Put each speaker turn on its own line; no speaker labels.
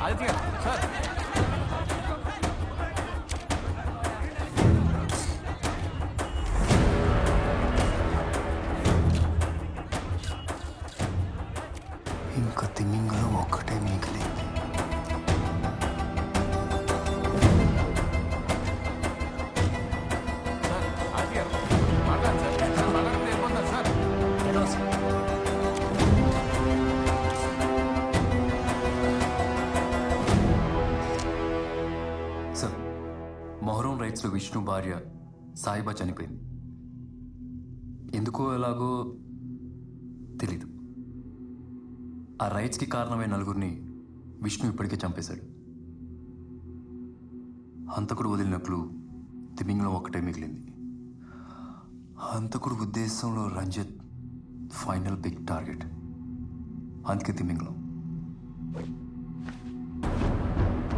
ఆదిత్య గారు సార్
ఇంకా తిమ్మింగలో ఒక్కటే మిగిలింది.
సార్ ఆదిత్య గారు మాట్లాడండి సార్ సార్ మాట్లాడితే వెళ్ళిపోతారు సార్
సార్, మొహరం రైట్స్లో విష్ణు భార్య సాయిబా చనిపోయింది. ఎందుకో ఎలాగో తెలీదు. ఆ రైట్స్కి కారణమైన నలుగురిని విష్ణు ఇప్పటికే చంపేశాడు. హంతకుడు వదిలినట్లు తిమింగలం ఒక్కటే మిగిలింది. హంతకుడు ఉద్దేశంలో రంజిత్ ఫైనల్ బిగ్ టార్గెట్. అందుకే తిమింగలం.